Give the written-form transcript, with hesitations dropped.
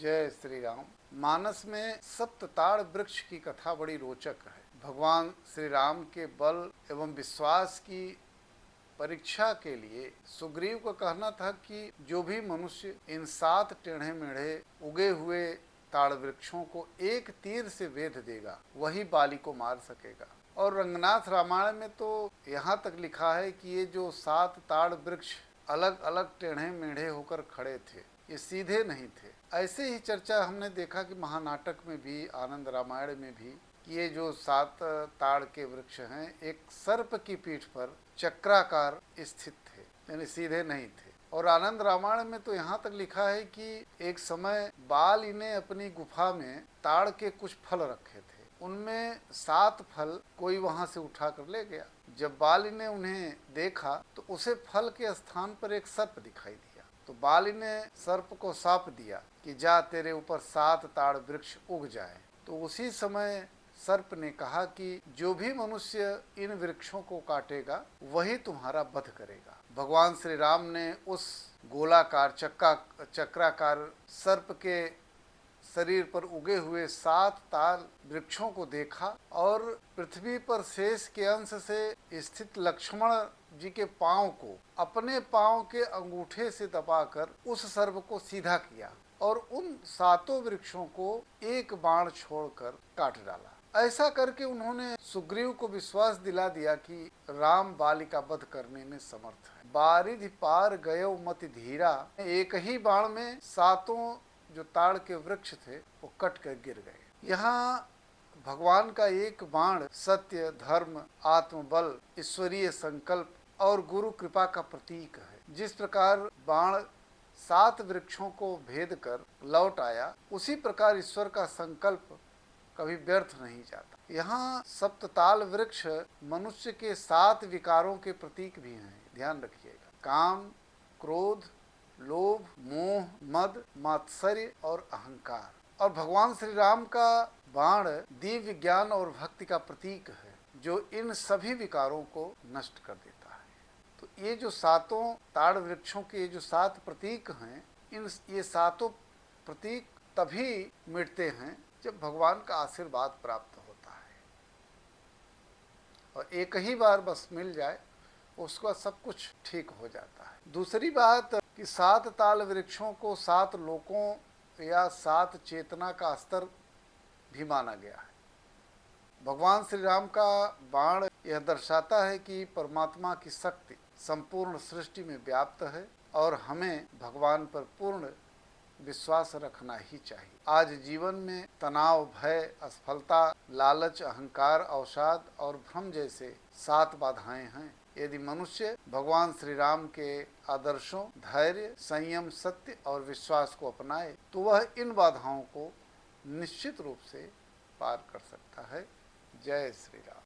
जय श्री राम। मानस में सप्तताड़ वृक्ष की कथा बड़ी रोचक है। भगवान श्री राम के बल एवं विश्वास की परीक्षा के लिए सुग्रीव का कहना था कि जो भी मनुष्य इन 7 टेढ़े मेढ़े उगे हुए ताड़ वृक्षों को एक तीर से वेध देगा वही बाली को मार सकेगा। और रंगनाथ रामायण में तो यहाँ तक लिखा है कि ये जो 7 ताड़ वृक्ष अलग अलग टेढ़े मेढ़े होकर खड़े थे, ये सीधे नहीं थे। ऐसे ही चर्चा हमने देखा कि महानाटक में भी, आनंद रामायण में भी, कि ये जो 7 ताड़ के वृक्ष हैं एक सर्प की पीठ पर चक्राकार स्थित थे, यानी सीधे नहीं थे। और आनंद रामायण में तो यहाँ तक लिखा है कि एक समय बाली ने अपनी गुफा में ताड़ के कुछ फल रखे थे, उनमें 7 फल कोई वहां से उठा कर ले गया। जब बाली ने उन्हें देखा तो उसे फल के स्थान पर एक सर्प दिखाई दिया, तो बाली ने सर्प को शाप दिया कि जा तेरे ऊपर 7 ताड़ वृक्ष उग जाए। तो उसी समय सर्प ने कहा कि जो भी मनुष्य इन वृक्षों को काटेगा वही तुम्हारा वध करेगा। भगवान श्री राम ने उस गोलाकार चक्राकार सर्प के शरीर पर उगे हुए 7 ताड़ वृक्षों को देखा और पृथ्वी पर शेष के अंश से स्थित लक्ष्मण जी के पांव को अपने पांव के अंगूठे से दबाकर उस सर्प को सीधा किया और उन 7 वृक्षों को एक बाण छोड़कर काट डाला। ऐसा करके उन्होंने सुग्रीव को विश्वास दिला दिया कि राम बाली का वध करने में समर्थ है। बारिधि पार गयो मति धीरा, एक ही बाण में 7 जो ताड़ के वृक्ष थे वो कट कर गिर गए। यहाँ भगवान का एक बाण सत्य, धर्म, आत्मबल, ईश्वरीय संकल्प और गुरु कृपा का प्रतीक है। जिस प्रकार बाण 7 वृक्षों को भेद कर लौट आया, उसी प्रकार ईश्वर का संकल्प कभी व्यर्थ नहीं जाता। यहाँ सप्तताल वृक्ष मनुष्य के 7 विकारों के प्रतीक भी हैं, ध्यान रखिएगा। काम, क्रोध, लोभ, मोह, मद, मात्सर्य और अहंकार। और भगवान श्री राम का बाण दिव्य ज्ञान और भक्ति का प्रतीक है जो इन सभी विकारों को नष्ट कर देता है। तो ये जो 7 ताड़ वृक्षों के जो 7 प्रतीक हैं, ये 7 प्रतीक तभी मिटते हैं जब भगवान का आशीर्वाद प्राप्त होता है। और एक ही बार बस मिल जाए, उसका सब कुछ ठीक हो जाता है। दूसरी बात कि 7 ताल वृक्षों को 7 लोकों या 7 चेतना का स्तर भी माना गया है। भगवान श्री राम का बाण यह दर्शाता है कि परमात्मा की शक्ति संपूर्ण सृष्टि में व्याप्त है और हमें भगवान पर पूर्ण विश्वास रखना ही चाहिए। आज जीवन में तनाव, भय, असफलता, लालच, अहंकार, अवसाद और भ्रम जैसे 7 बाधाएं हैं। यदि मनुष्य भगवान श्री राम के आदर्शों, धैर्य, संयम, सत्य और विश्वास को अपनाए तो वह इन बाधाओं को निश्चित रूप से पार कर सकता है। जय श्री राम।